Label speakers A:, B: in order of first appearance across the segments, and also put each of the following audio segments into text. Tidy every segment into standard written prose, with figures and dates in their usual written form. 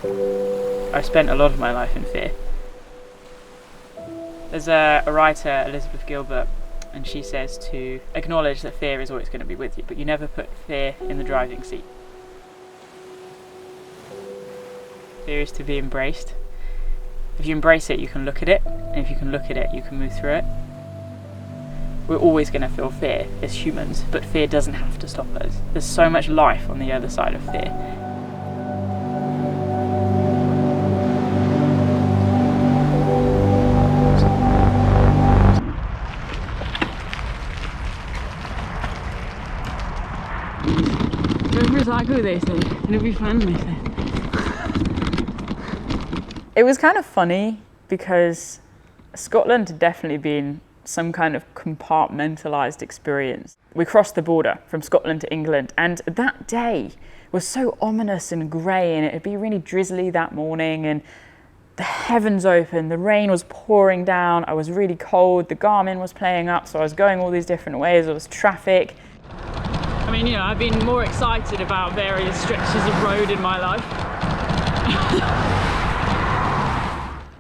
A: I spent a lot of my life in fear. There's a writer, Elizabeth Gilbert, and she says to acknowledge that fear is always going to be with you, but you never put fear in the driving seat. Fear is to be embraced. If you embrace it, you can look at it, and if you can look at it, you can move through it. We're always going to feel fear as humans, but fear doesn't have to stop us. There's so much life on the other side of fear. Go recycle, they said. It'll be fun, they said. It was kind of funny because Scotland had definitely been some kind of compartmentalised experience. We crossed the border from Scotland to England, and that day was so ominous and grey, and it'd be really drizzly that morning, and the heavens opened, the rain was pouring down, I was really cold, the Garmin was playing up, so I was going all these different ways, there was traffic. I mean, you know, I've been more excited about various stretches of road in my life.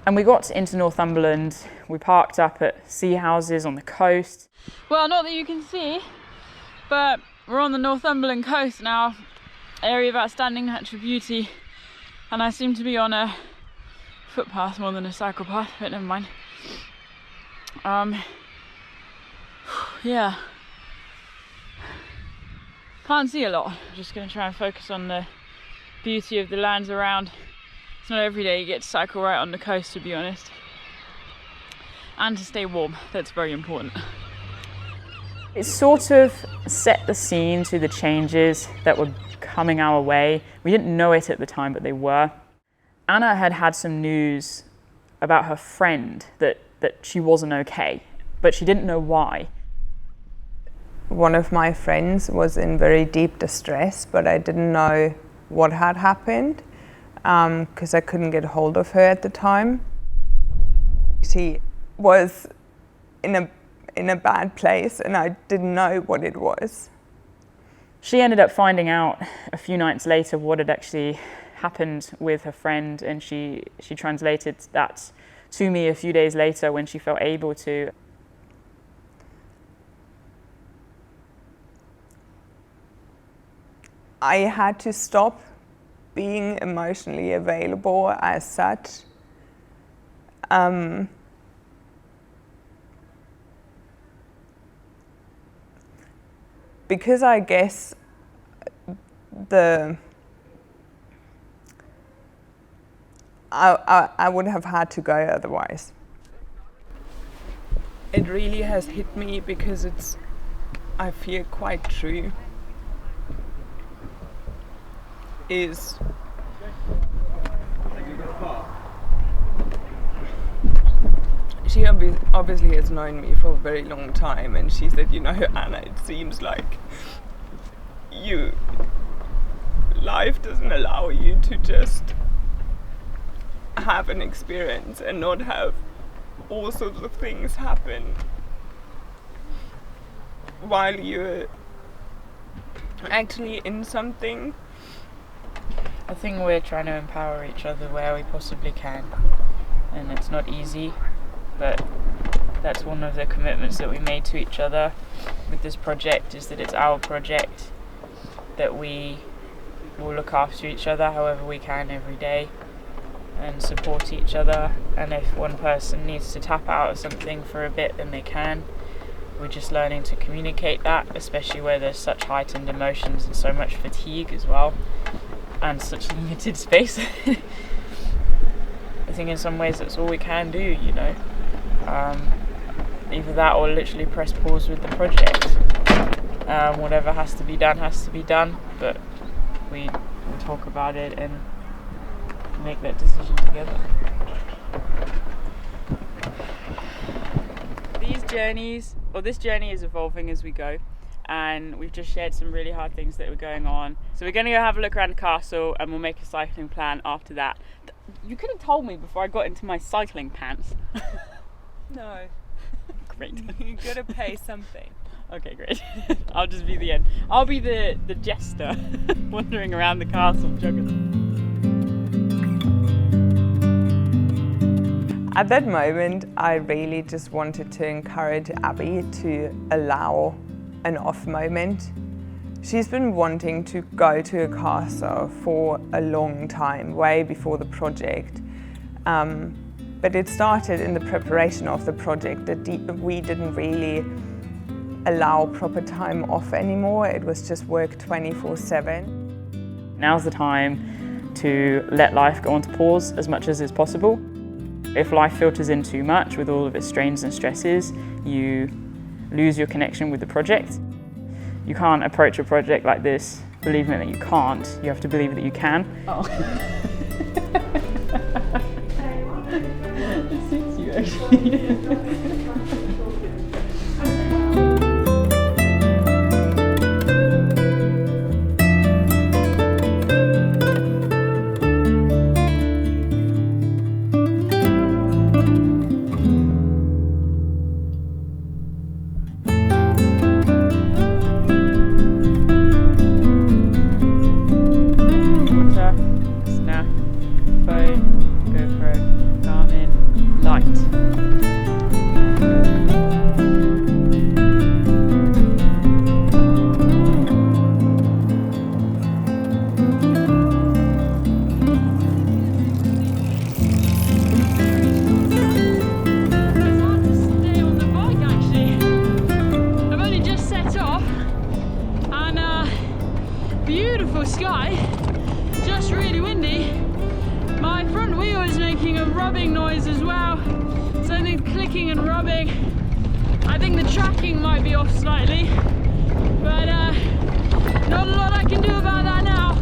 A: And we got into Northumberland, we parked up at sea houses on the coast. Well, not that you can see, but we're on the Northumberland coast now, area of outstanding natural beauty, and I seem to be on a footpath more than a cycle path, but never mind. Yeah. Can't see a lot, I'm just going to try and focus on the beauty of the lands around. It's not every day you get to cycle right on the coast, to be honest. And to stay warm, that's very important. It sort of set the scene to the changes that were coming our way. We didn't know it at the time, but they were. Anna had had some news about her friend that she wasn't okay, but she didn't know why.
B: One of my friends was in very deep distress, but I didn't know what had happened. Because I couldn't get hold of her at the time. She was in a bad place and I didn't know what it was.
A: She ended up finding out a few nights later what had actually happened with her friend, and she translated that to me a few days later when she felt able to.
B: I had to stop being emotionally available as such. Because I guess I would have had to go otherwise. It really has hit me because I feel quite true. She obviously has known me for a very long time, and she said, you know, Anna, it seems like life doesn't allow you to just have an experience and not have all sorts of things happen while you're actually in something.
A: I think we're trying to empower each other where we possibly can, and it's not easy, but that's one of the commitments that we made to each other with this project, is that it's our project, that we will look after each other however we can every day and support each other, and if one person needs to tap out of something for a bit, then they can. We're just learning to communicate that, especially where there's such heightened emotions and so much fatigue as well, and such limited space. I think in some ways that's all we can do, you know. Either that or literally press pause with the project. Whatever has to be done, but we talk about it and make that decision together. This journey is evolving as we go, and we've just shared some really hard things that were going on. So we're going to go have a look around the castle, and we'll make a cycling plan after that. You could have told me before I got into my cycling pants.
B: No.
A: Great.
B: You gotta pay something.
A: Okay, great. I'll just be the end. I'll be the jester wandering around the castle juggling.
B: At that moment, I really just wanted to encourage Abbie to allow an off moment. She's been wanting to go to a castle for a long time, way before the project. But it started in the preparation of the project that we didn't really allow proper time off anymore. It was just work 24/7.
A: Now's the time to let life go on to pause as much as is possible. If life filters in too much with all of its strains and stresses, you lose your connection with the project. You can't approach a project like this believing that you can't. You have to believe that you can. Oh. It suits you actually.
C: Beautiful sky, just really windy. My front wheel is making a rubbing noise as well, something clicking and rubbing. I think the tracking might be off slightly, but not a lot I can do about that now.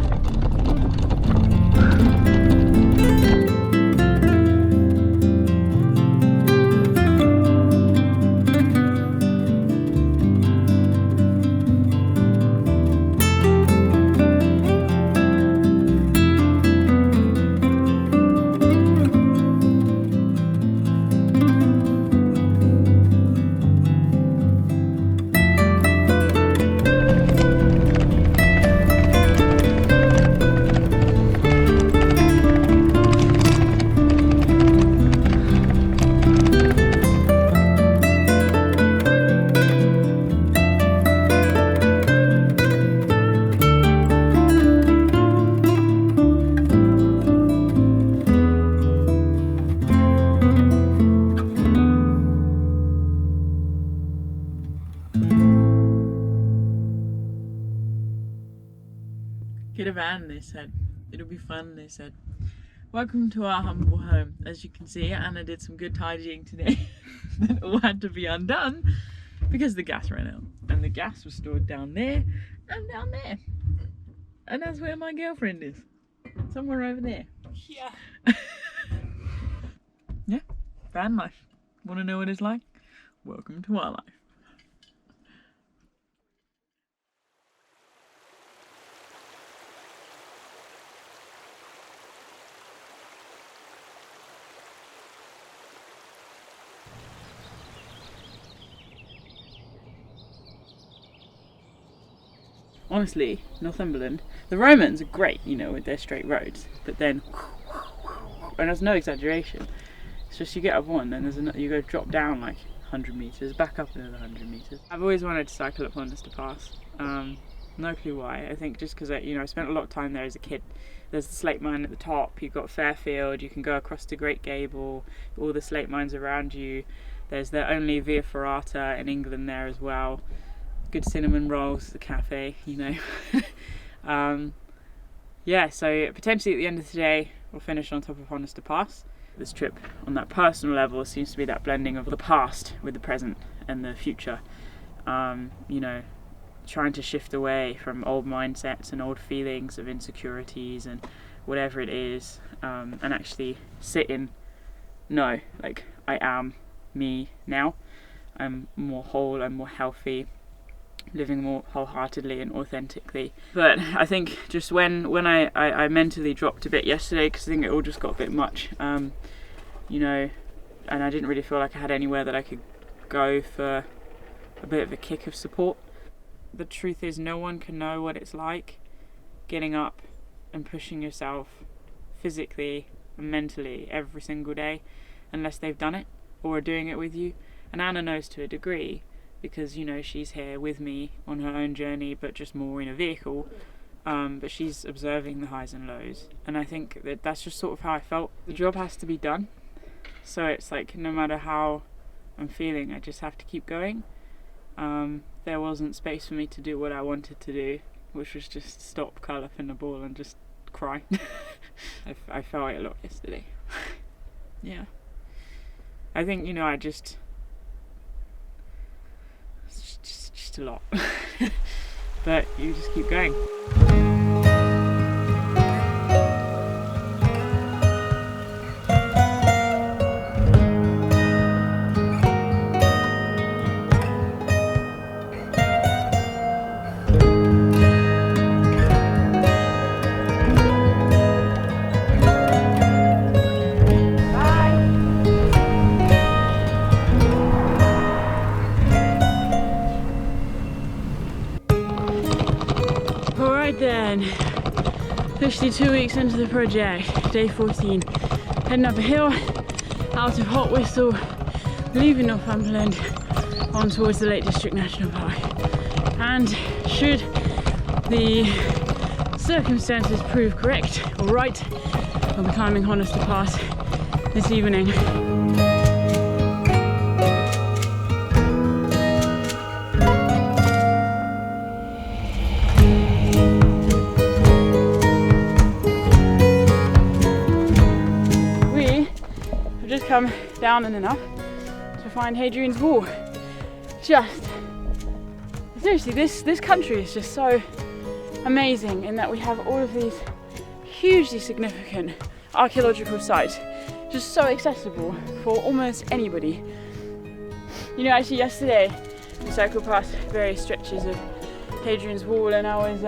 A: Get a van, they said. It'll be fun, they said. Welcome to our humble home. As you can see, Anna did some good tidying today. That all had to be undone because the gas ran out. And the gas was stored down there and down there. And that's where my girlfriend is. Somewhere over there.
C: Yeah.
A: Yeah, van life. Want to know what it's like? Welcome to our life. Honestly, Northumberland, the Romans are great, you know, with their straight roads, but then, and there's no exaggeration, it's just you get up one and there's you go drop down like 100 metres, back up another 100 metres. I've always wanted to cycle up Logistical Pass, no clue why. I think just because I spent a lot of time there as a kid. There's the slate mine at the top, you've got Fairfield, you can go across to Great Gable, all the slate mines around you. There's the only Via Ferrata in England there as well. Good cinnamon rolls, the cafe, you know. Yeah, so potentially at the end of the day, we'll finish on top of Logistical Pass. This trip, on that personal level, seems to be that blending of the past with the present and the future. You know, trying to shift away from old mindsets and old feelings of insecurities and whatever it is, and actually sit in, no, like, I am me now. I'm more whole, I'm more healthy, living more wholeheartedly and authentically. But I think just when I mentally dropped a bit yesterday, because I think it all just got a bit much, you know, and I didn't really feel like I had anywhere that I could go for a bit of a kick of support. The truth is, no one can know what it's like getting up and pushing yourself physically and mentally every single day, unless they've done it or are doing it with you. And Anna knows to a degree, because, you know, she's here with me on her own journey, but just more in a vehicle. But she's observing the highs and lows, and I think that that's just sort of how I felt. The job has to be done, so it's like no matter how I'm feeling, I just have to keep going. There wasn't space for me to do what I wanted to do, which was just stop, curl up in the ball and just cry. I felt it a lot yesterday. Yeah, I think, you know, it's just a lot. But you just keep going.
C: Then, officially 2 weeks into the project, day 14, heading up a hill, out of Hot Whistle, leaving Northumberland, on towards the Lake District National Park. And should the circumstances prove correct or right, I'll be climbing Honister Pass this evening. Come down and enough to find Hadrian's Wall. Just seriously, this country is just so amazing in that we have all of these hugely significant archaeological sites, just so accessible for almost anybody. You know, actually yesterday we cycled past various stretches of Hadrian's Wall, and I was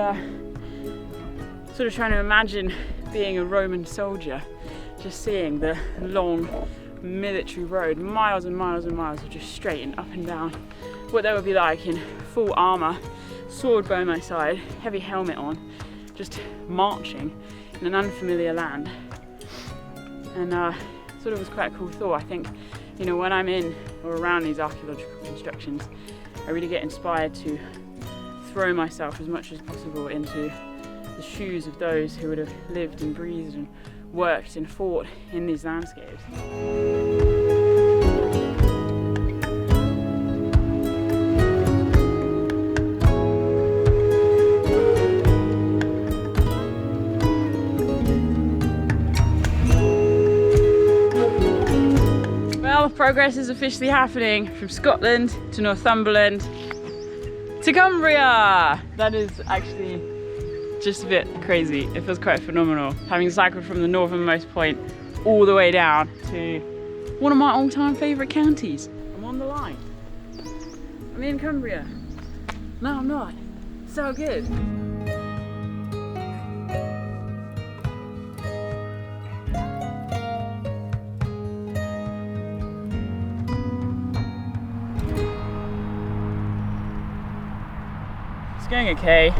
C: sort of trying to imagine being a Roman soldier, just seeing the long military road, miles and miles and miles of just straight and up and down, what that would be like in full armour, sword by my side, heavy helmet on, just marching in an unfamiliar land. And sort of was quite a cool thought. I think, you know, when I'm in or around these archaeological constructions, I really get inspired to throw myself as much as possible into the shoes of those who would have lived and breathed and worked and fought in these landscapes. Well, progress is officially happening from Scotland to Northumberland to Cumbria. That is actually just a bit crazy. It feels quite phenomenal, having cycled from the northernmost point all the way down to one of my all-time favourite counties. I'm on the line. I'm in Cumbria. No, I'm not. So good. It's going okay.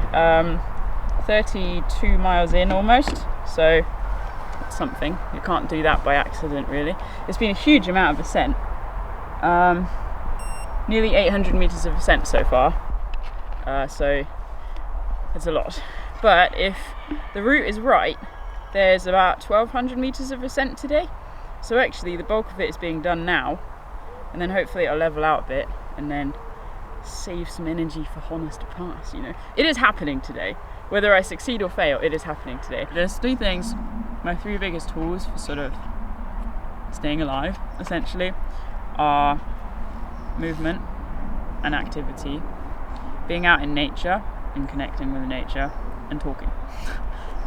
C: 32 miles in almost, so it's something. You can't do that by accident, really. It's been a huge amount of ascent. Nearly 800 meters of ascent so far, so it's a lot. But if the route is right, there's about 1200 meters of ascent today. So actually the bulk of it is being done now, and then hopefully it'll level out a bit and then save some energy for Honister Pass, you know. It is happening today. Whether I succeed or fail, it is happening today. There's three things, my three biggest tools for sort of staying alive, essentially, are movement and activity, being out in nature and connecting with nature, and talking.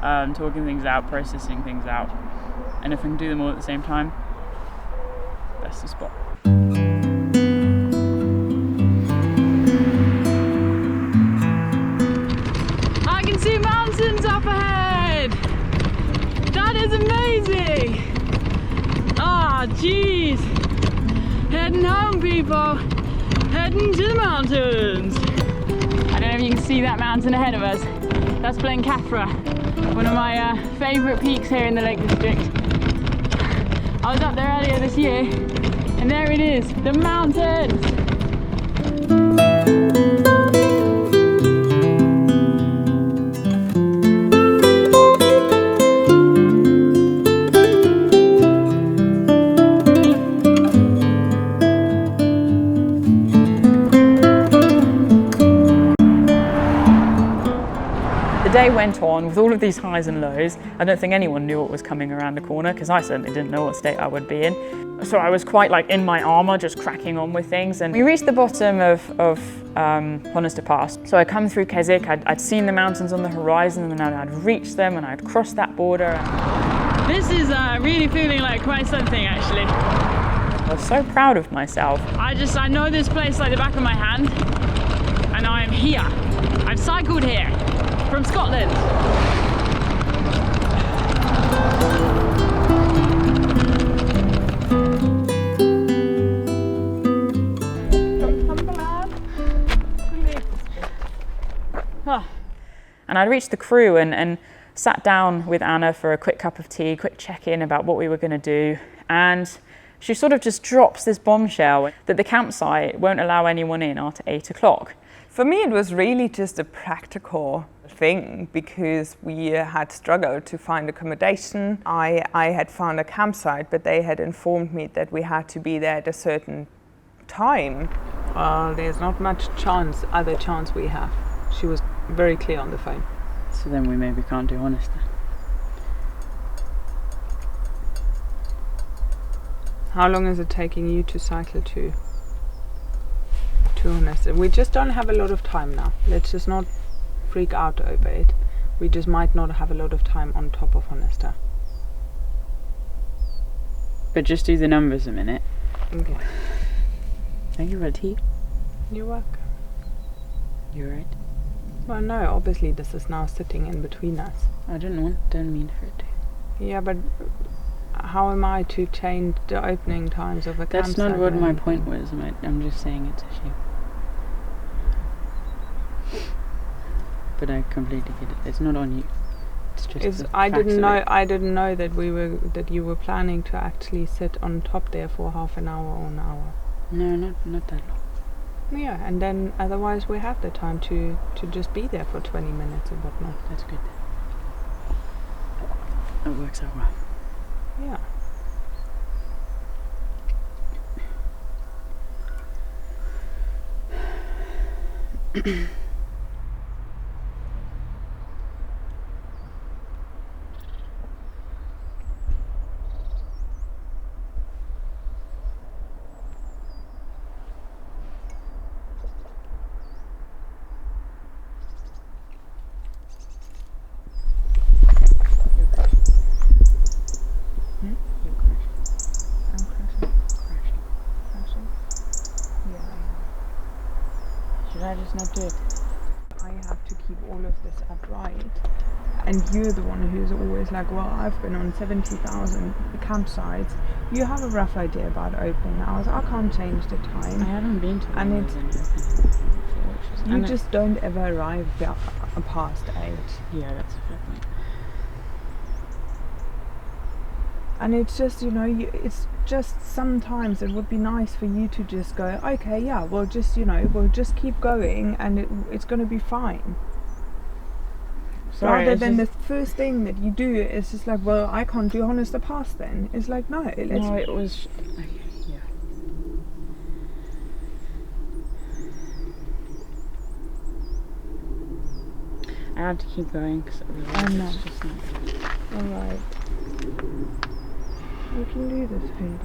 C: Talking things out, processing things out. And if I can do them all at the same time, that's the spot. I can see mountains up ahead! That is amazing! Ah, jeez! Heading home, people! Heading to the mountains! I don't know if you can see that mountain ahead of us. That's Blencathra, one of my favourite peaks here in the Lake District. I was up there earlier this year, and there it is, the mountains.
A: The day went on with all of these highs and lows. I don't think anyone knew what was coming around the corner, because I certainly didn't know what state I would be in. So I was quite like in my armour, just cracking on with things. And we reached the bottom of Honestar Pass. So I come through Keswick, I'd seen the mountains on the horizon, and then I'd reached them and I'd crossed that border.
C: This is really feeling like quite something, actually.
A: I was so proud of myself.
C: I know this place like the back of my hand, and I am here. I've cycled here from Scotland.
A: And I reached the crew and sat down with Anna for a quick cup of tea, quick check-in about what we were going to do. And she sort of just drops this bombshell that the campsite won't allow anyone in after 8 o'clock.
B: For me, it was really just a practical thing because we had struggled to find accommodation. I had found a campsite, but they had informed me that we had to be there at a certain time. There's not much other chance we have. She was very clear on the phone.
A: So then we maybe can't do Honestar.
B: How long is it taking you to cycle to Honestar? We just don't have a lot of time now. Let's just not freak out over it. We just might not have a lot of time on top of Honestar.
A: But just do the numbers a minute.
B: Okay.
A: Thank you for the tea.
B: You're welcome.
A: You alright?
B: Well, no, obviously this is now sitting in between us.
A: I don't mean for it to.
B: Yeah, but how am I to change the opening times of a campsite?
A: That's not what my point was. I'm just saying it's a shame. But I completely get it. It's not on you. It's just.
B: I didn't know that you were planning to actually sit on top there for half an hour or an hour.
A: No, not that long.
B: Yeah, and then otherwise we have the time to just be there for 20 minutes or whatnot.
A: That's good. That works out well.
B: Yeah.
A: Should I just not do it?
B: I have to keep all of this upright. And you're the one who's always like, well, I've been on 70,000 campsites. You have a rough idea about opening hours. I can't change the time.
A: I haven't been to
B: and
A: it's
B: you just don't ever arrive past 8.
A: Yeah, that's a fair point.
B: And it's just, it's just sometimes it would be nice for you to just go, okay, yeah, we'll just keep going and it's going to be fine.
A: Sorry,
B: rather than the first thing that you do is just like, well, I can't do Honestar Pass then. It's like, no.
A: No, it was... yeah. I had to keep going because it's just not...
B: Alright. You can do this, baby.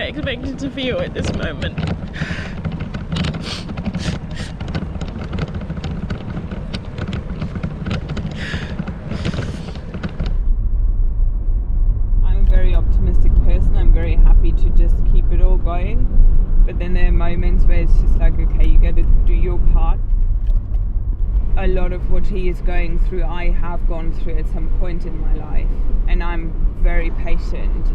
C: Expected to feel at this moment.
B: I'm very optimistic lot of what he is going through, I have gone through at some point in my life, and I'm very patient.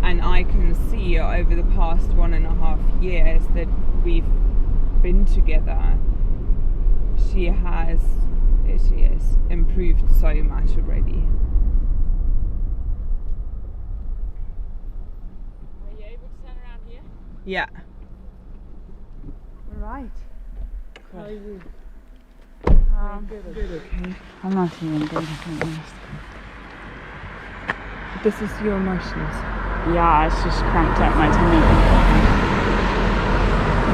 B: And I can see over the past 1.5 years that we've been together, she has improved so much already.
C: Are you able to turn around here?
B: Yeah.
C: All right.
B: How are you?
C: Good, okay. I'm not feeling good, if I'm honest.
B: This is your emotions.
C: Yeah, it's just cramped up my tummy.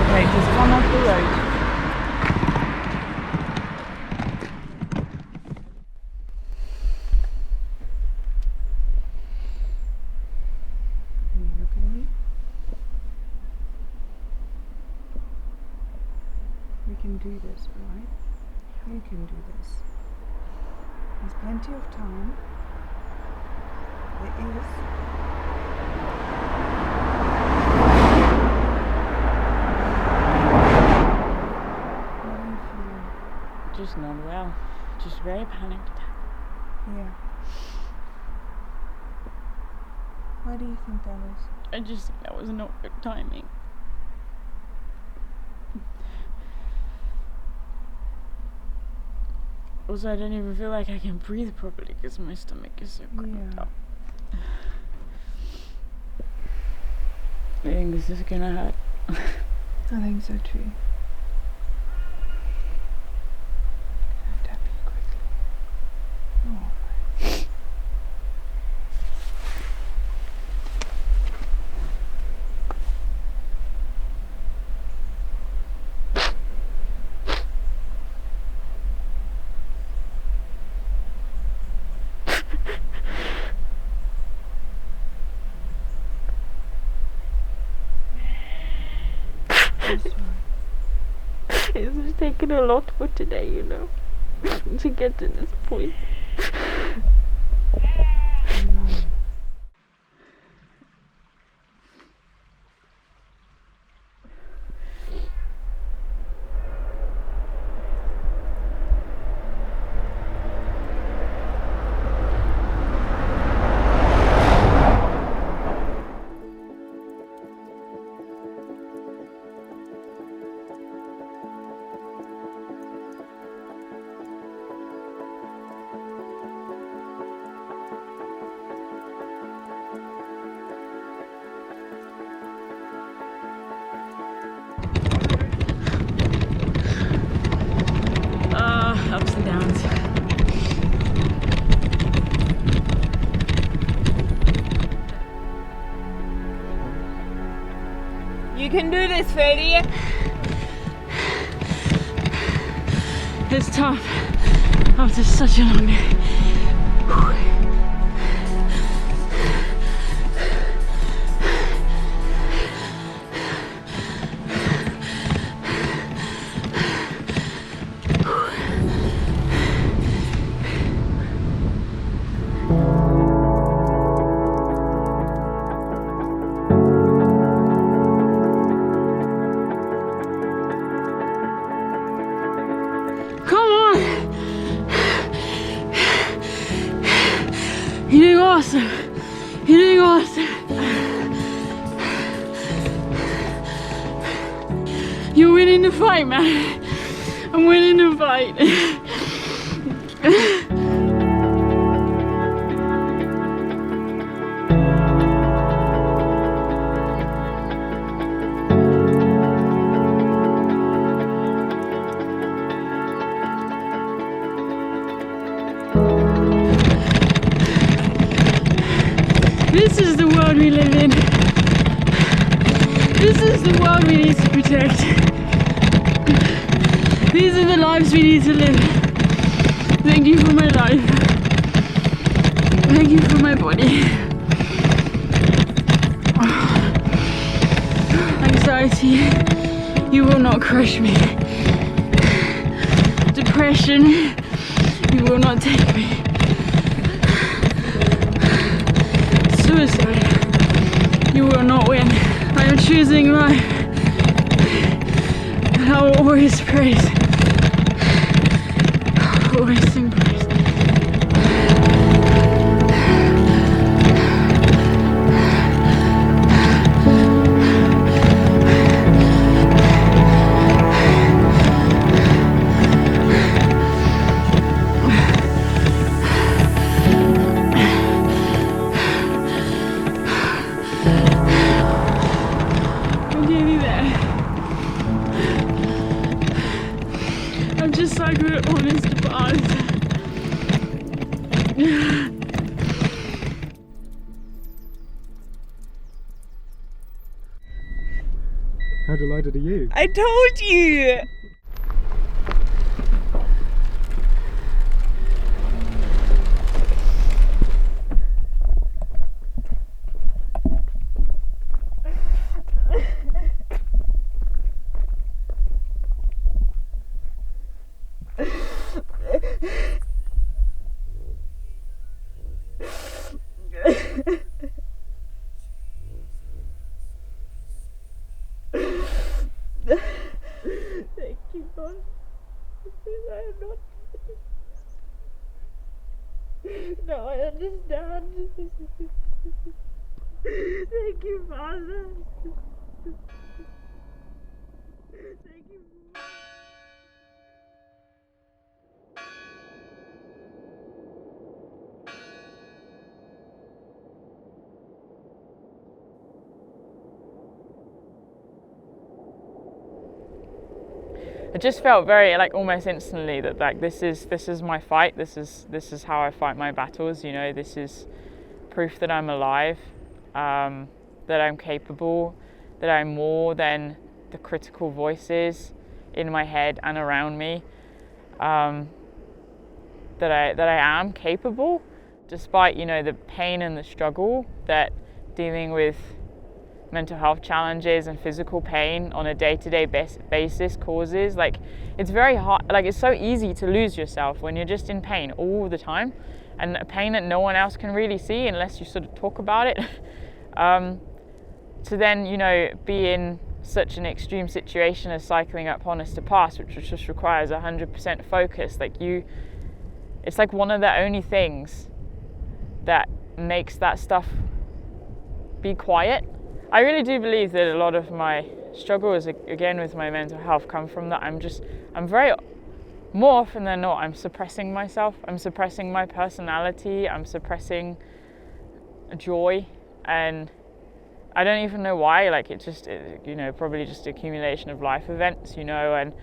B: Okay, just come off the road. Can you look at me? We can do this, alright? You can do this. There's plenty of time. There is. How do you feel?
C: Just not well. Just very panicked attack.
B: Yeah. Why do you think that is?
C: I just think that was not good timing. Also, I don't even feel like I can breathe properly because my stomach is so cramped up. I think this is gonna hurt.
B: I think so too. Can I tap you quickly? Oh.
C: It's just taken a lot for today, you know, to get to this point. Ups and downs.
B: You can do this, Freddie.
C: It's tough after such a long day. You're doing awesome. You're doing awesome. You're winning the fight, man. I'm winning the fight. This is the world we live in. This is the world we need to protect. These are the lives we need to live. Thank you for my life. Thank you for my body. Anxiety, you will not crush me. Depression, you will not take me. Suicide, you will not win. I am choosing life, and I will always praise difficult resting place. We're nearly there. I'm just like we're honest about it.
D: How delighted are you?
B: I told you! Thank you, God. No, I understand. Thank you, Father. Thank you.
A: It just felt very, like, almost instantly that, like, this is my fight. This is how I fight my battles. You know, this is proof that I'm alive, that I'm capable, that I'm more than the critical voices in my head and around me. That I am capable, despite, you know, the pain and the struggle that dealing with mental health challenges and physical pain on a day-to-day basis causes. Like, it's very hard, like, it's so easy to lose yourself when you're just in pain all the time, and a pain that no one else can really see unless you sort of talk about it. To then, you know, be in such an extreme situation as cycling up Honest to Pass, which just requires 100% focus. Like, it's like one of the only things that makes that stuff be quiet. I really do believe that a lot of my struggles, again, with my mental health, come from that more often than not, I'm suppressing myself. I'm suppressing my personality. I'm suppressing joy, and I don't even know why. Like, it's just, you know, probably just accumulation of life events, you know, and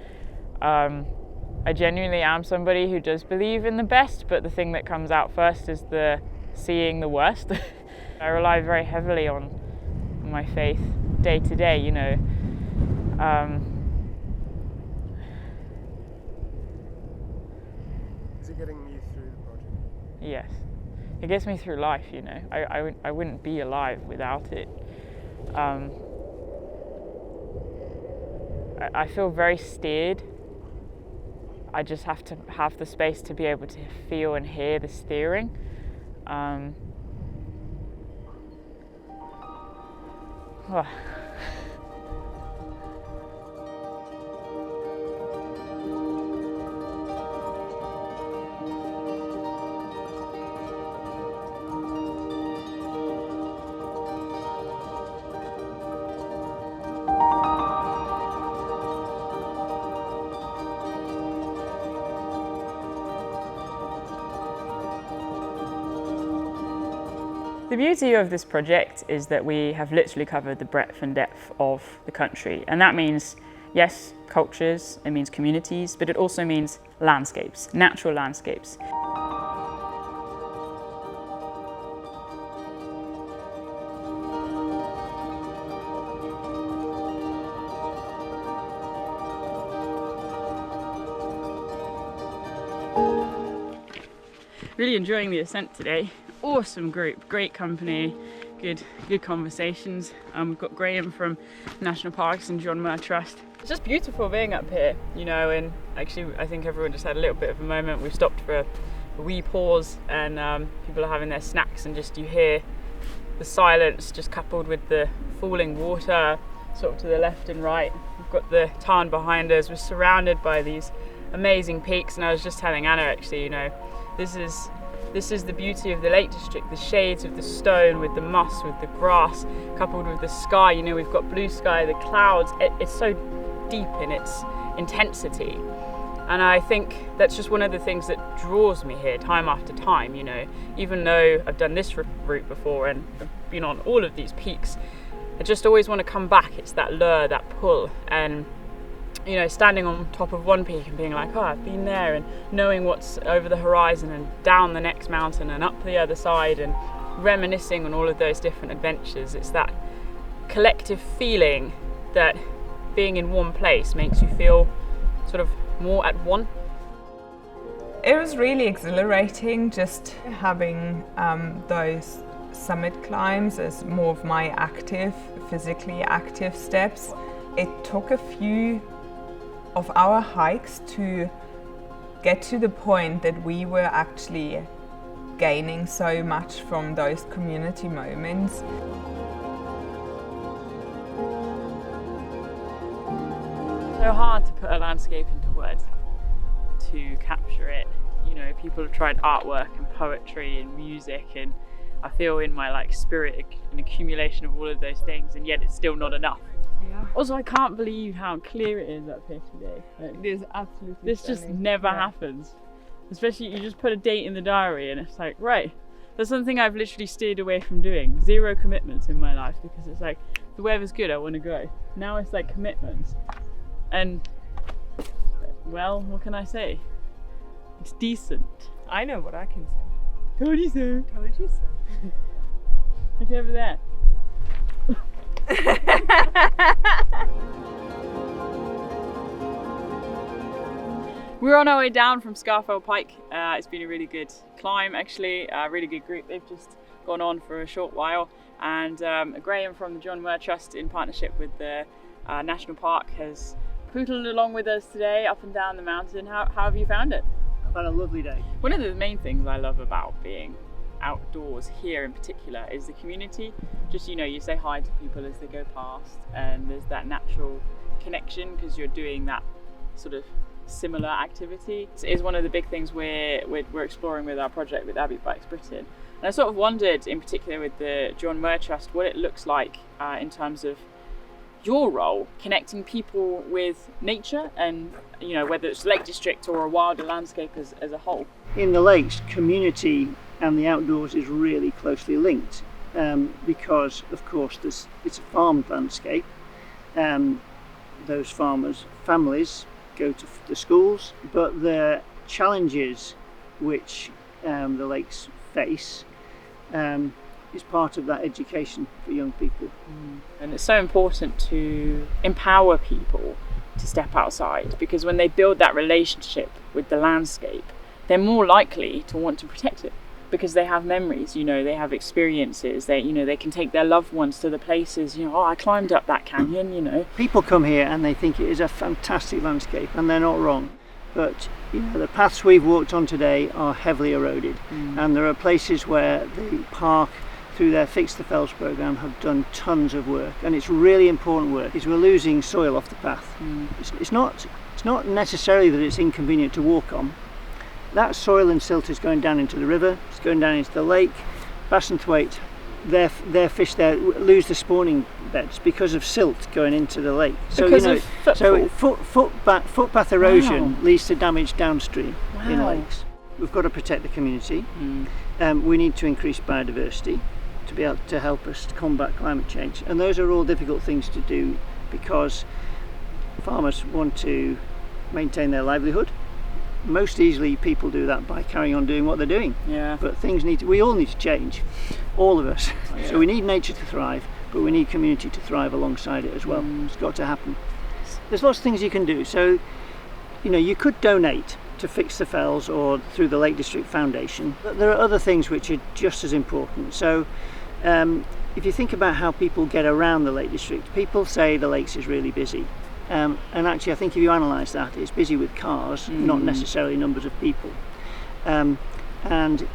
A: I genuinely am somebody who does believe in the best, but the thing that comes out first is the seeing the worst. I rely very heavily on my faith day to day, you know.
D: Is it getting you through the project?
A: Yes, it gets me through life, you know. I wouldn't be alive without it. I feel very steered. I just have to have the space to be able to feel and hear the steering. The beauty of this project is that we have literally covered the breadth and depth of the country, and that means, yes, cultures, it means communities, but it also means landscapes, natural landscapes. Really enjoying the ascent today. Awesome group, great company, good conversations. We've got Graham from National Parks and John Muir Trust. It's just beautiful being up here, you know, and actually I think everyone just had a little bit of a moment. We've stopped for a wee pause, and people are having their snacks, and just you hear the silence just coupled with the falling water sort of to the left and right. We've got the tarn behind us. We're surrounded by these amazing peaks. And I was just telling Anna, actually, you know, this is the beauty of the Lake District, the shades of the stone with the moss, with the grass, coupled with the sky. You know, we've got blue sky, the clouds. It's so deep in its intensity. And I think that's just one of the things that draws me here time after time, you know. Even though I've done this route before and I've been on all of these peaks, I just always want to come back. It's that lure, that pull. And, you know, standing on top of one peak and being like, oh, I've been there, and knowing what's over the horizon and down the next mountain and up the other side, and reminiscing on all of those different adventures. It's that collective feeling that being in one place makes you feel sort of more at one.
B: It was really exhilarating just having those summit climbs as more of my physically active steps. It took a few of our hikes to get to the point that we were actually gaining so much from those community moments.
A: So hard to put a landscape into words, to capture it. You know, people have tried artwork and poetry and music, and I feel in my like spirit an accumulation of all of those things, and yet it's still not enough. Yeah. Also, I can't believe how clear it is up here today. Like,
B: it is absolutely
A: this
B: stunning.
A: Just never happens. Especially you just put a date in the diary and it's like, right, that's something I've literally steered away from doing. 0 commitments in my life, because it's like, the weather's good, I want to go. Now it's like commitments. And, well, what can I say? It's decent.
B: I know what I can say.
A: Told you so.
B: Told you so.
A: Look over there. We're on our way down from Scarfell Pike. It's been a really good climb, actually, a really good group. They've just gone on for a short while, and Graham from the John Muir Trust, in partnership with the National Park, has pootled along with us today up and down the mountain. How have you found it?
E: I've had a lovely day.
A: One of the main things I love about being outdoors here in particular is the community. Just, you know, you say hi to people as they go past, and there's that natural connection because you're doing that sort of similar activity. It's one of the big things we're exploring with our project with Abbie Bikes Britain. And I sort of wondered, in particular with the John Muir Trust, what it looks like in terms of your role connecting people with nature, and, you know, whether it's Lake District or a wilder landscape as a whole.
E: In the lakes, community and the outdoors is really closely linked because, of course, it's a farmed landscape. Those farmers' families go to the schools, but the challenges which the lakes face is part of that education for young people.
A: And it's so important to empower people to step outside, because when they build that relationship with the landscape, they're more likely to want to protect it, because they have memories, you know, they have experiences, they can take their loved ones to the places, you know, oh, I climbed up that canyon, you know.
E: People come here and they think it is a fantastic landscape, and they're not wrong. But, you know, the paths we've walked on today are heavily eroded, and there are places where the park, through their Fix the Fells programme, have done tons of work, and it's really important work, because we're losing soil off the path. It's not necessarily that it's inconvenient to walk on. That soil and silt is going down into the river, it's going down into the lake. Bass and thwaite, their fish there lose the spawning beds because of silt going into the lake. So,
A: because,
E: you know, footpath erosion leads to damage downstream in lakes. We've got to protect the community. We need to increase biodiversity to be able to help us to combat climate change, and those are all difficult things to do because farmers want to maintain their livelihood. Most easily people do that by carrying on doing what they're doing.
A: Yeah.
E: But we all need to change, all of us.
A: Yeah.
E: So we need nature to thrive, but we need community to thrive alongside it as well. It's got to happen. There's lots of things you can do. So, you know, you could donate to Fix the Fells or through the Lake District Foundation, but there are other things which are just as important. So if you think about how people get around the Lake District, people say the lakes is really busy. And actually, I think if you analyse that, it's busy with cars, not necessarily numbers of people. And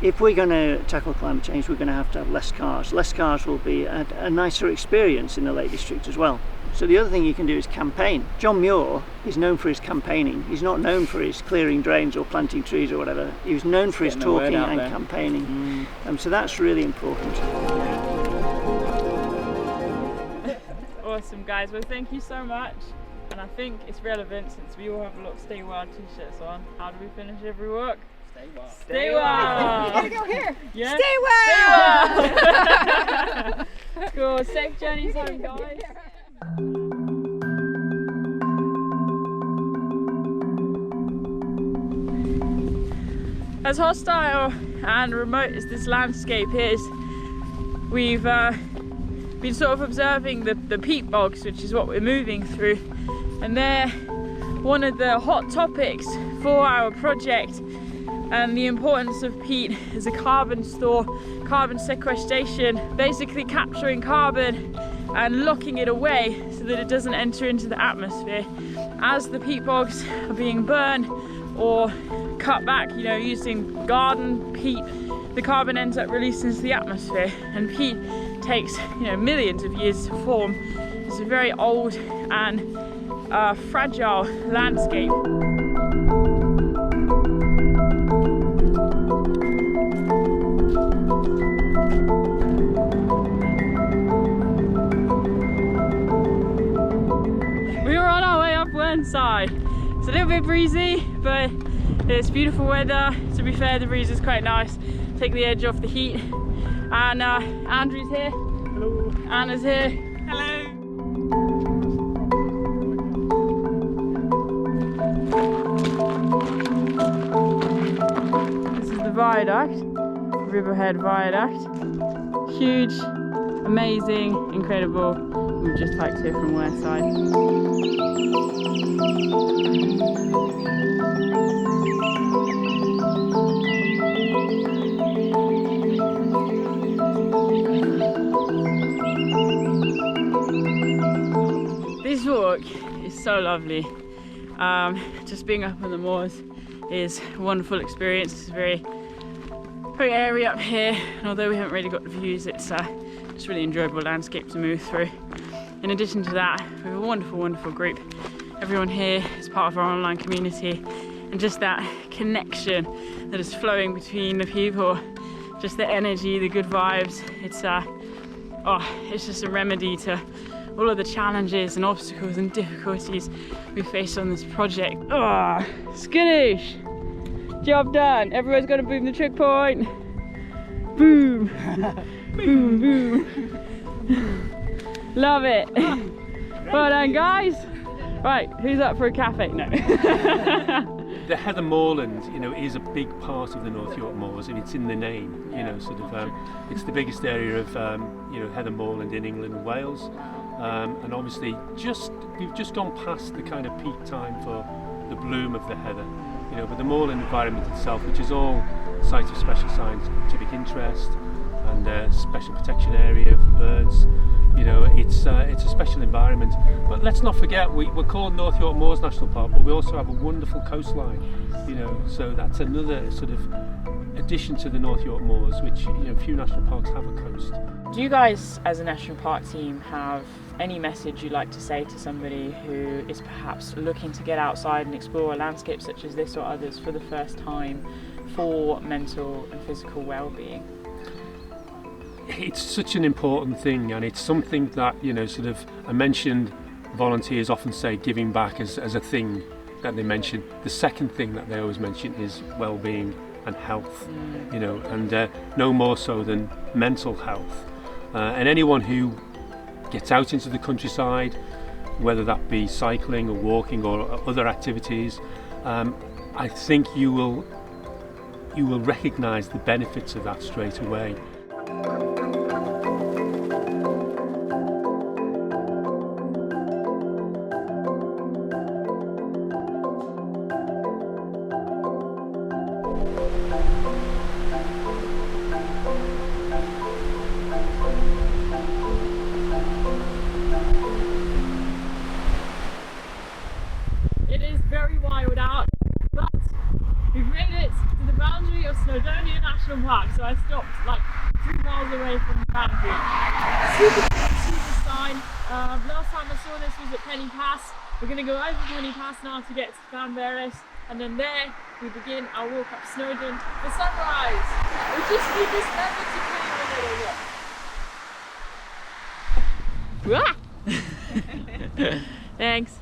E: if we're going to tackle climate change, we're going to have less cars. Less cars will be a nicer experience in the Lake District as well. So the other thing you can do is campaign. John Muir is known for his campaigning. He's not known for his clearing drains or planting trees or whatever. He was known for his talking and campaigning. So that's really important.
C: Awesome, guys. Well, thank you so much. And I think it's relevant since we all have a lot of Stay Wild t-shirts on. How do we finish every walk? Stay wild. Stay wild.
F: You gotta go here.
C: Yeah.
F: Stay wild.
C: Cool. Safe journeys home, guys. As hostile and remote as this landscape is, we've been sort of observing the peat bogs, which is what we're moving through, and they're one of the hot topics for our project, and the importance of peat as a carbon store, carbon sequestration, basically capturing carbon and locking it away so that it doesn't enter into the atmosphere. As the peat bogs are being burned or cut back, you know, using garden peat, the carbon ends up released into the atmosphere, and peat takes, you know, millions of years to form. It's a very old and fragile landscape. We are on our way up one side. It's a little bit breezy, but it's beautiful weather. To be fair, the breeze is quite nice. Take the edge off the heat. And Andrew's here. Hello. Anna's here. Hello. This is the viaduct, Riverhead Viaduct. Huge, amazing, incredible. We've just hiked here from Westside. This walk is so lovely. Just being up on the moors is a wonderful experience. It's very airy up here, and although we haven't really got the views, it's just really enjoyable landscape to move through. In addition to that, we have a wonderful group. Everyone here is part of our online community, and just that connection that is flowing between the people, just the energy, the good vibes. It's just a remedy to all of the challenges and obstacles and difficulties we face on this project. Oh, skadoosh! Job done. Everyone's got to boom the trick point. Boom. Boom, boom. Love it. Well done, guys. Right, who's up for a cafe? No.
G: The Heather Moorland, you know, is a big part of the North York Moors, and it's in the name. You know, sort of, it's the biggest area of, you know, heather moorland in England and Wales, and obviously, we've just gone past the kind of peak time for the bloom of the heather. You know, but the moorland environment itself, which is all sites of special scientific interest and special protection area for birds. You know, it's a special environment. But let's not forget, we're called North York Moors National Park, but we also have a wonderful coastline. You know, so that's another sort of addition to the North York Moors, which, you know, few national parks have a coast.
A: Do you guys, as a national park team, have any message you'd like to say to somebody who is perhaps looking to get outside and explore a landscape such as this or others for the first time for mental and physical well-being?
G: It's such an important thing, and it's something that, you know, sort of, I mentioned volunteers often say giving back as a thing that they mention. The second thing that they always mention is well-being and health, you know, and no more so than mental health. And anyone who gets out into the countryside, whether that be cycling or walking or other activities, I think you will recognise the benefits of that straight away.
C: It is very wild out, but we've made it to the boundary of Snowdonia National Park, so I stopped like 3 miles away from the boundary. Super sign, Last time I saw this was at Penny Pass. We're going to go over Penny Pass now to get to Llanberis, and then there we begin our walk up Snowdon for sunrise. We just need this lever to clear a little bit. Thanks.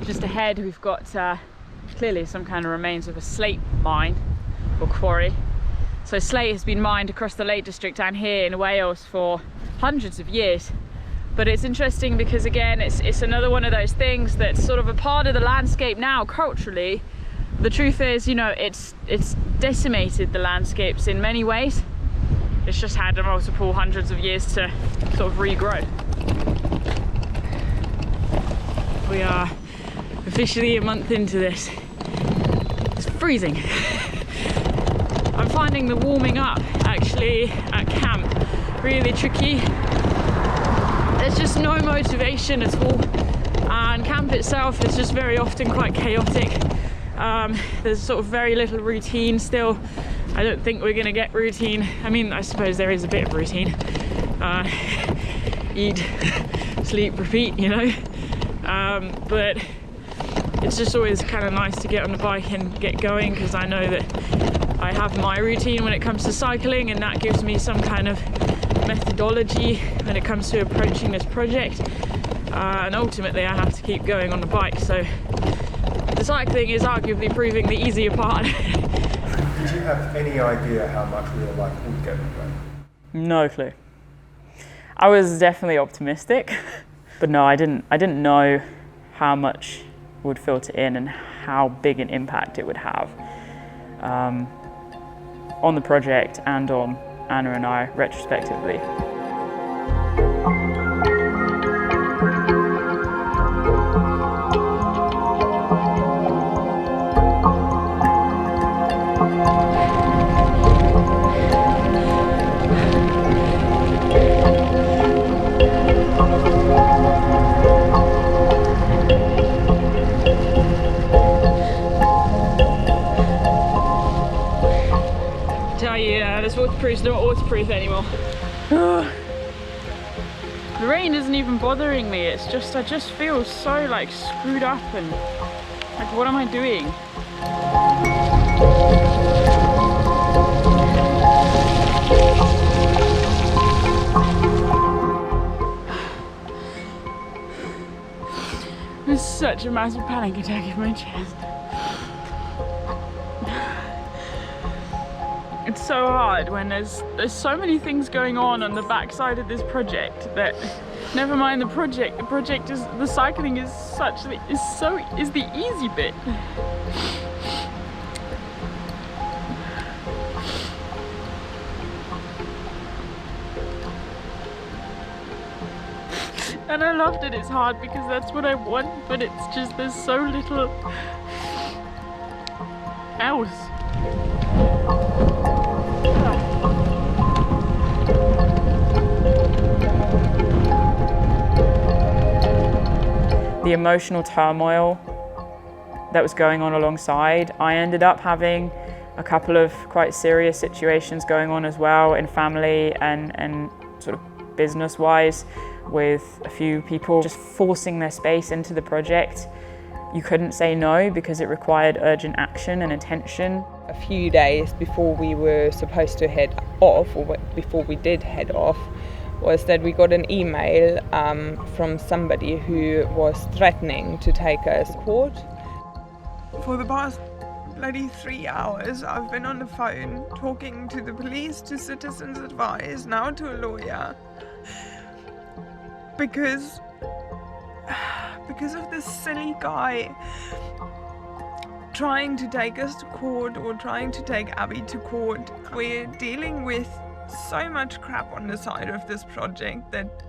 C: Just ahead we've got clearly some kind of remains of a slate mine or quarry. So slate has been mined across the Lake District down here in Wales for hundreds of years. But it's interesting because again it's another one of those things that's sort of a part of the landscape now culturally. The truth is, you know, it's decimated the landscapes in many ways. It's just had multiple hundreds of years to sort of regrow. We are officially a month into this. It's freezing. I'm finding the warming up actually at camp really tricky. There's just no motivation at all, and camp itself is just very often quite chaotic. There's sort of very little routine still. I don't think we're gonna get routine. I mean, I suppose there is a bit of routine. Eat, sleep, repeat, you know. But it's just always kind of nice to get on the bike and get going, because I know that I have my routine when it comes to cycling, and that gives me some kind of methodology when it comes to approaching this project. And ultimately I have to keep going on the bike, so the cycling is arguably proving the easier part.
D: Did you have any idea how much real life would get in the way?
A: No clue. I was definitely optimistic, but no, I didn't know how much would filter in and how big an impact it would have on the project and on Anna and I retrospectively. This waterproof's not waterproof anymore. The rain isn't even bothering me, it's just, I just feel so like screwed up and like, what am I doing? There's such a massive panic attack in my chest. It's so hard when there's so many things going on the backside of this project that, never mind the project is, the cycling is the easy bit. And I love that it's hard because that's what I want, but it's just, there's so little else. The emotional turmoil that was going on alongside, I ended up having a couple of quite serious situations going on as well in family and sort of business-wise, with a few people just forcing their space into the project. You couldn't say no because it required urgent action and attention.
B: A few days before we were supposed to head off, or before we did head off, was that we got an email from somebody who was threatening to take us to court. For the past bloody 3 hours I've been on the phone talking to the police, to Citizens Advice, now to a lawyer, because of this silly guy trying to take us to court, or trying to take Abbie to court. We're dealing with so much crap on the side of this project that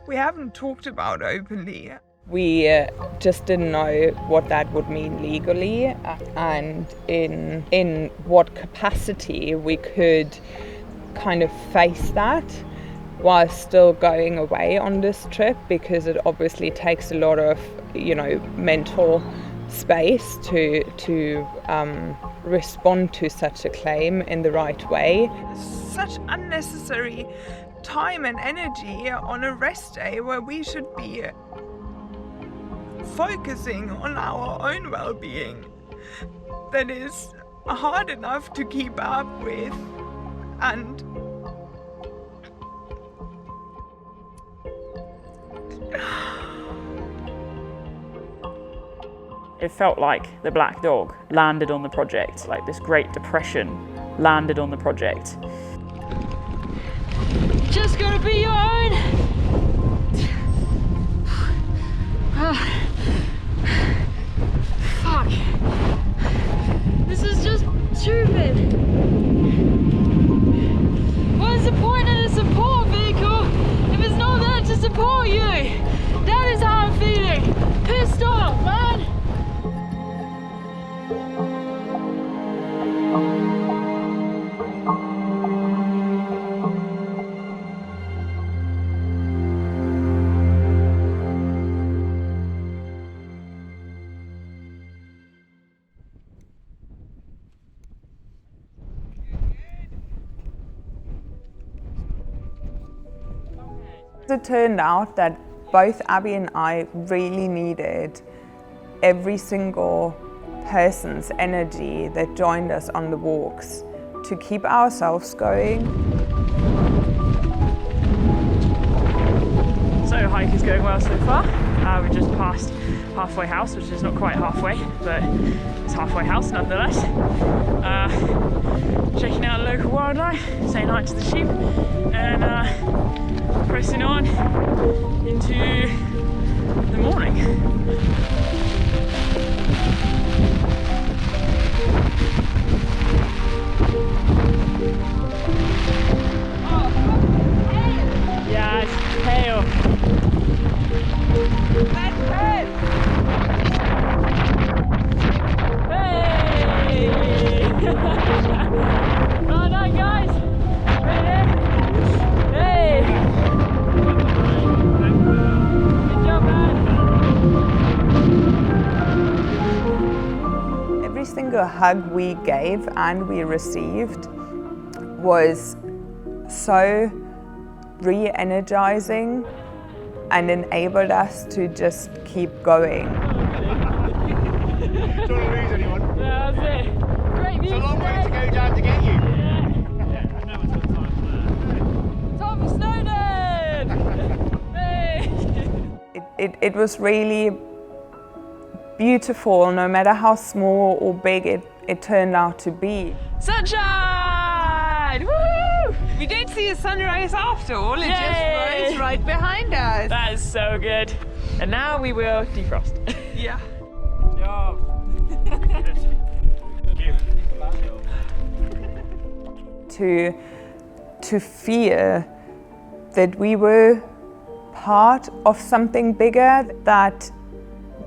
B: we haven't talked about openly. We just didn't know what that would mean legally, and in what capacity we could kind of face that while still going away on this trip, because it obviously takes a lot of, mental space to respond to such a claim in the right way. such unnecessary time and energy on a rest day where we should be focusing on our own well-being that is hard enough to keep up with. And
A: it felt like the black dog landed on the project, like this Great Depression landed on the project.
C: Just gotta be your own. Fuck. This is just stupid. What is the point of the support vehicle if it's not there to support you? That is how I'm feeling. Pissed off, man.
B: it turned out that both Abbie and I really needed every single person's energy that joined us on the walks to keep ourselves going.
A: So hike is going well so far. We just passed halfway house, which is not quite halfway, but it's halfway house nonetheless. Checking out local wildlife, saying hi to the sheep, and pressing on into the morning. Yeah, it's hail.
B: That's it!
A: Hey! Well done, guys. Ready? Hey! Good job, man.
B: Every single hug we gave and we received was so re-energizing and enabled us to just keep going.
D: Don't want to lose anyone.
A: Yeah, that's it. Great view.
D: It's a long way to go down to get you.
C: Time for Snowden! Hey!
B: It was really beautiful, no matter how small or big it turned out to be.
C: Sunshine! Woo!
B: We did see a sunrise after all, it
A: Yay!
B: just rose right behind us.
A: That is so good. And now we will defrost.
B: Yeah. To feel that we were part of something bigger, that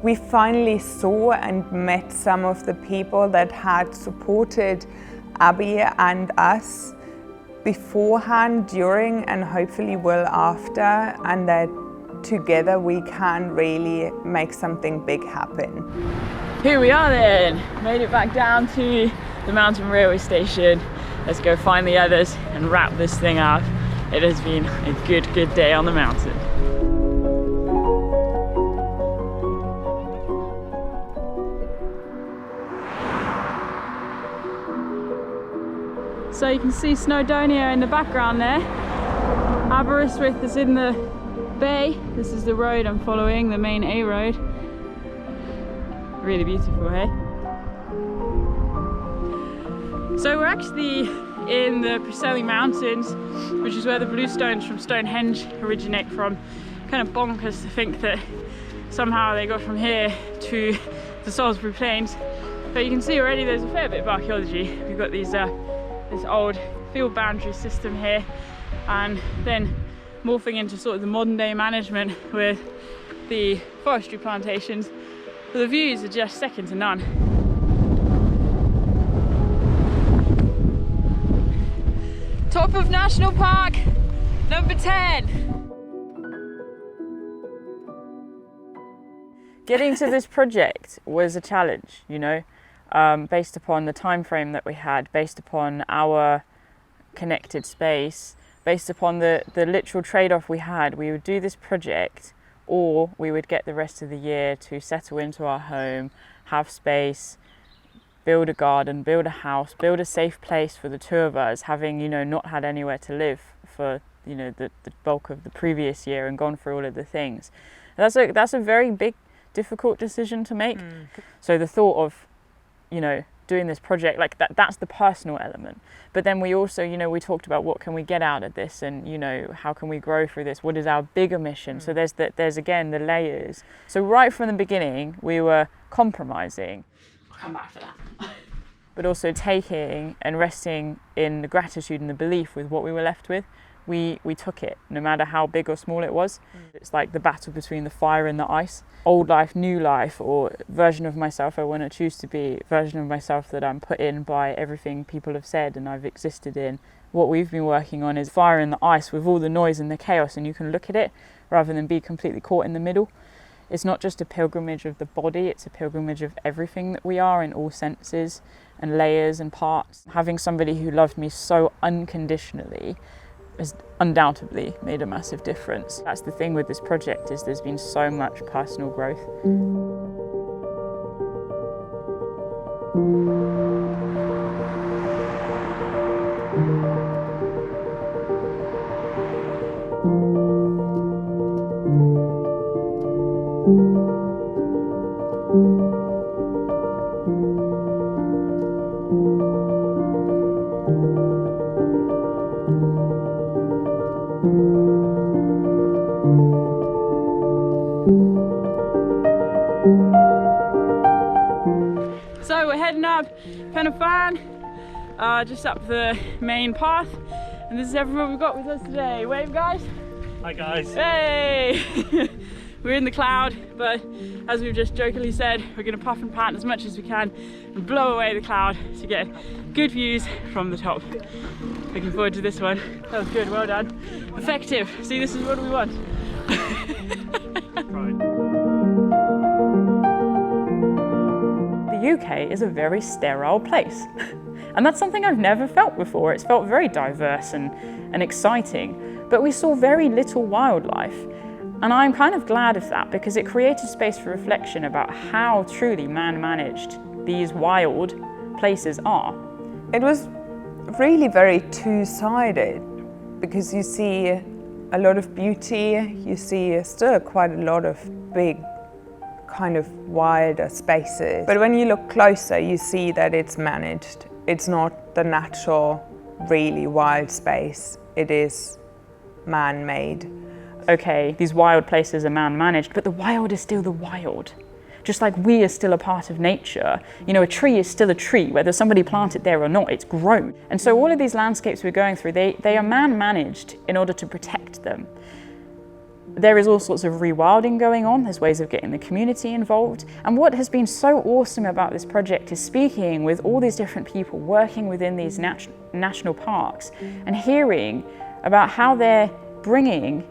B: we finally saw and met some of the people that had supported Abbie and us beforehand, during, and hopefully will after, and that together we can really make something big happen.
A: Here we are then. Made it back down to the mountain railway station. Let's go find the others and wrap this thing up. It has been a good day on the mountain.
C: So you can see Snowdonia in the background there. Aberystwyth is in the bay. This is the road I'm following, the main A road. Really beautiful, hey? So we're actually in the Preseli Mountains, which is where the bluestones from Stonehenge originate from. Kind of bonkers to think that somehow they got from here to the Salisbury Plains. But you can see already there's a fair bit of archaeology. We've got these this old field boundary system here, and then morphing into sort of the modern day management with the forestry plantations. But the views are just second to none. Top of National Park, number 10.
A: Getting to this project was a challenge, you know, based upon the time frame that we had, based upon our connected space based upon the literal trade-off we had. We would do this project, or we would get the rest of the year to settle into our home, have space, build a garden, build a house, build a safe place for the two of us, having, you know, not had anywhere to live for, you know, the bulk of the previous year and gone through all of the things. That's a very big, difficult decision to make. So the thought of, you know, doing this project, like that's the personal element. But then we also, you know, we talked about what can we get out of this, and, you know, how can we grow through this? What is our bigger mission? So there's again the layers. So right from the beginning, we were compromising.
C: I'll come back to that.
A: But also taking and resting in the gratitude and the belief with what we were left with. We took it, no matter how big or small it was. It's like the battle between the fire and the ice. Old life, new life, or version of myself I want to choose to be, version of myself that I'm put in by everything people have said and I've existed in. What we've been working on is fire and the ice with all the noise and the chaos, and you can look at it rather than be completely caught in the middle. It's not just a pilgrimage of the body, it's a pilgrimage of everything that we are in all senses and layers and parts. Having somebody who loved me so unconditionally has undoubtedly made a massive difference. That's the thing with this project, is there's been so much personal growth.
C: So we're heading up Penafan, just up the main path, and this is everyone we've got with us today. Wave, guys.
G: Hi guys.
C: Hey! We're in the cloud, but as we've just jokingly said, we're going to puff and pant as much as we can and blow away the cloud to get good views from the top. Looking forward to this one. That was good, well done. Effective. See, this is what we want.
A: The UK is a very sterile place. And that's something I've never felt before. It's felt very diverse and exciting, but we saw very little wildlife. And I'm kind of glad of that, because it created space for reflection about how truly man-managed these wild places are.
B: It was really very two-sided, because you see a lot of beauty, you see still quite a lot of big kind of wilder spaces. But when you look closer, you see that it's managed. It's not the natural, really wild space. It is man-made.
A: Okay, these wild places are man-managed, but the wild is still the wild. Just like we are still a part of nature. You know, a tree is still a tree, whether somebody planted there or not, it's grown. And so all of these landscapes we're going through, they are man-managed in order to protect them. There is all sorts of rewilding going on. There's ways of getting the community involved. And what has been so awesome about this project is speaking with all these different people working within these national parks and hearing about how they're bringing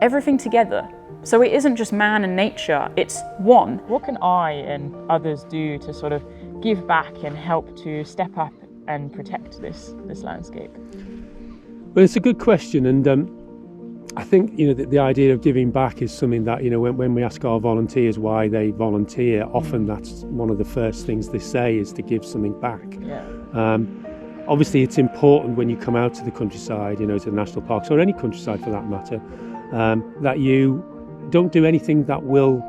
A: everything together. So it isn't just man and nature, it's one. What can I and others do to sort of give back and help to step up and protect this landscape?
G: Well, it's a good question, and I think, you know, the idea of giving back is something that, you know, when we ask our volunteers why they volunteer, often that's one of the first things they say is to give something back.
A: Yeah.
G: Obviously, it's important when you come out to the countryside, you know, to the national parks or any countryside for that matter, that you don't do anything that will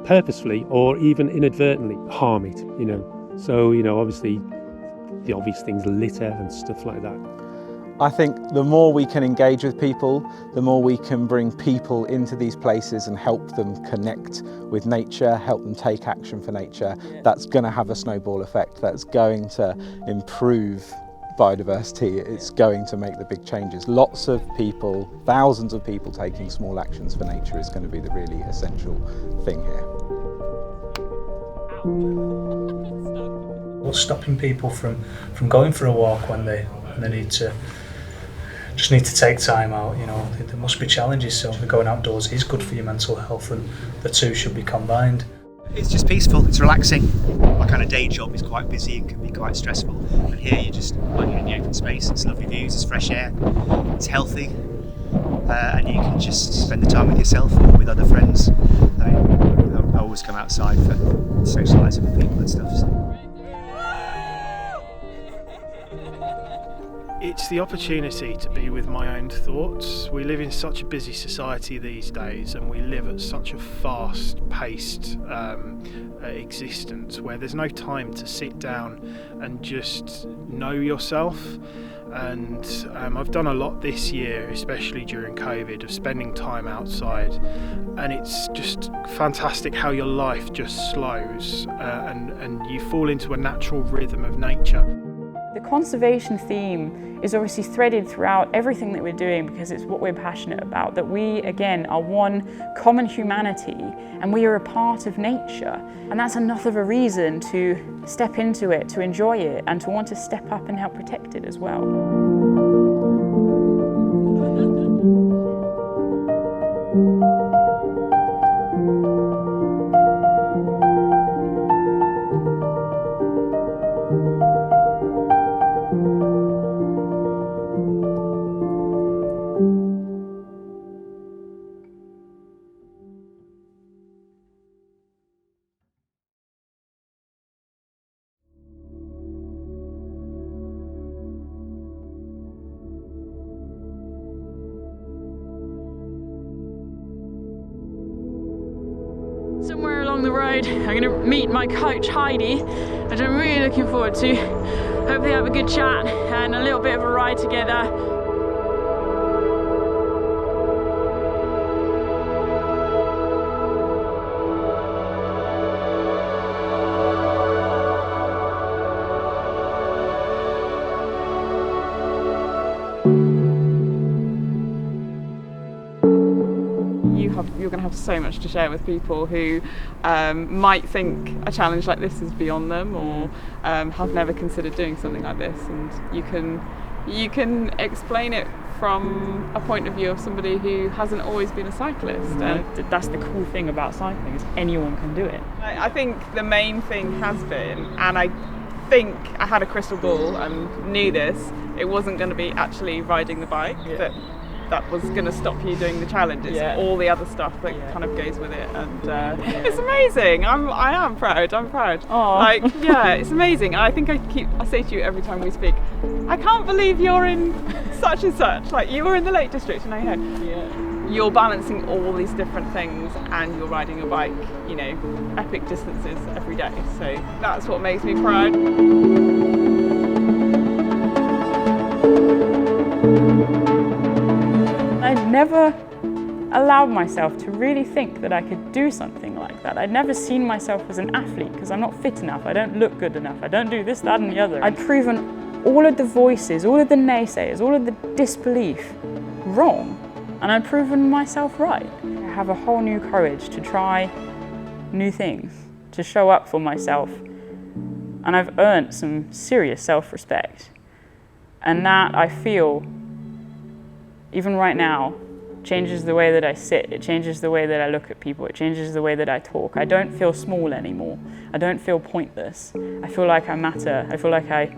G: purposefully or even inadvertently harm it, you know. So, you know, obviously the obvious things, litter and stuff like that.
F: I think the more we can engage with people, the more we can bring people into these places and help them connect with nature, help them take action for nature. That's going to have a snowball effect. That's going to improve biodiversity. It's going to make the big changes. Lots of people, thousands of people taking small actions for nature is going to be the really essential thing here.
H: What's stopping people from going for a walk when they need to take time out? You know, there must be challenges. So going outdoors is good for your mental health, and the two should be combined.
I: It's just peaceful, it's relaxing. My kind of day job is quite busy and can be quite stressful. And here you're just working in the open space, it's lovely views, it's fresh air, it's healthy. And you can just spend the time with yourself or with other friends. I always come outside for socialising with people and stuff. So.
J: It's the opportunity to be with my own thoughts. We live in such a busy society these days, and we live at such a fast-paced existence where there's no time to sit down and just know yourself. And I've done a lot this year, especially during COVID, of spending time outside, and it's just fantastic how your life just slows and you fall into a natural rhythm of nature.
C: The conservation theme is obviously threaded throughout everything that we're doing because it's what we're passionate about, that we, again, are one common humanity and we are a part of nature. And that's enough of a reason to step into it, to enjoy it, and to want to step up and help protect it as well. Somewhere along the road, I'm going to meet my coach Heidi, which I'm really looking forward to. Hopefully have a good chat and a little bit of a ride together. You're going to have so much to share with people who might think a challenge like this is beyond them, or have never considered doing something like this, and you can explain it from a point of view of somebody who hasn't always been a cyclist. And that's the cool thing about cycling, is anyone can do it.
B: I think the main thing has been, and I think I had a crystal ball and knew this, it wasn't going to be actually riding the bike that was going to stop you doing the challenge. It's all the other stuff that kind of goes with it, and it's amazing. I am proud. I'm proud.
C: Aww.
B: Like, yeah, it's amazing. I think I say to you every time we speak, I can't believe you're in such and such. Like, you were in the Lake District, and I know you're balancing all these different things, and you're riding a bike, you know, epic distances every day. So that's what makes me proud.
C: I'd never allowed myself to really think that I could do something like that. I'd never seen myself as an athlete because I'm not fit enough, I don't look good enough, I don't do this, that and the other. I'd proven all of the voices, all of the naysayers, all of the disbelief wrong, and I'd proven myself right. I have a whole new courage to try new things, to show up for myself, and I've earned some serious self-respect. And that, I feel, even right now, changes the way that I sit, it changes the way that I look at people, it changes the way that I talk. I don't feel small anymore. I don't feel pointless. I feel like I matter. I feel like I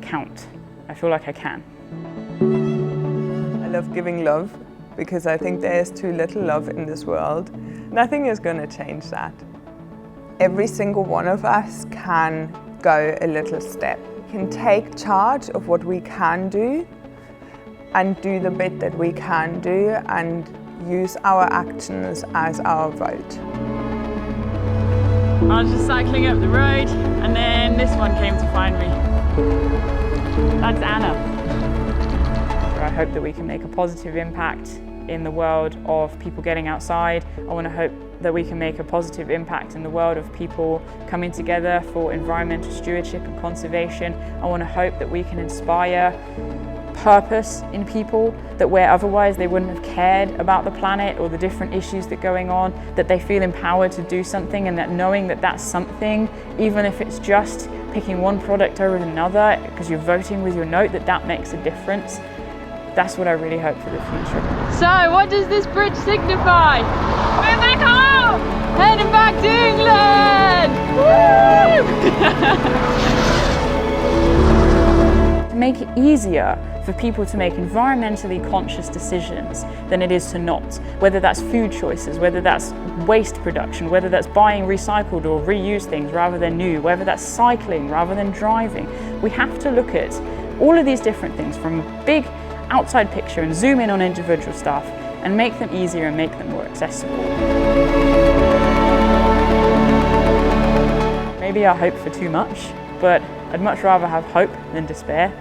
C: count. I feel like I can.
B: I love giving love because I think there's too little love in this world. Nothing is going to change that. Every single one of us can go a little step. We can take charge of what we can do and do the bit that we can do and use our actions as our vote.
C: I was just cycling up the road and then this one came to find me. That's Anna. I hope that we can make a positive impact in the world of people getting outside. I want to hope that we can make a positive impact in the world of people coming together for environmental stewardship and conservation. I want to hope that we can inspire purpose in people, that where otherwise they wouldn't have cared about the planet or the different issues that are going on, that they feel empowered to do something, and that knowing that that's something, even if it's just picking one product over another because you're voting with your note, that makes a difference. That's what I really hope for the future. So what does this bridge signify? We're back home! Heading back to England! To make it easier for people to make environmentally conscious decisions than it is to not, whether that's food choices, whether that's waste production, whether that's buying recycled or reused things rather than new, whether that's cycling rather than driving. We have to look at all of these different things from a big outside picture and zoom in on individual stuff and make them easier and make them more accessible. Maybe I hope for too much, but I'd much rather have hope than despair.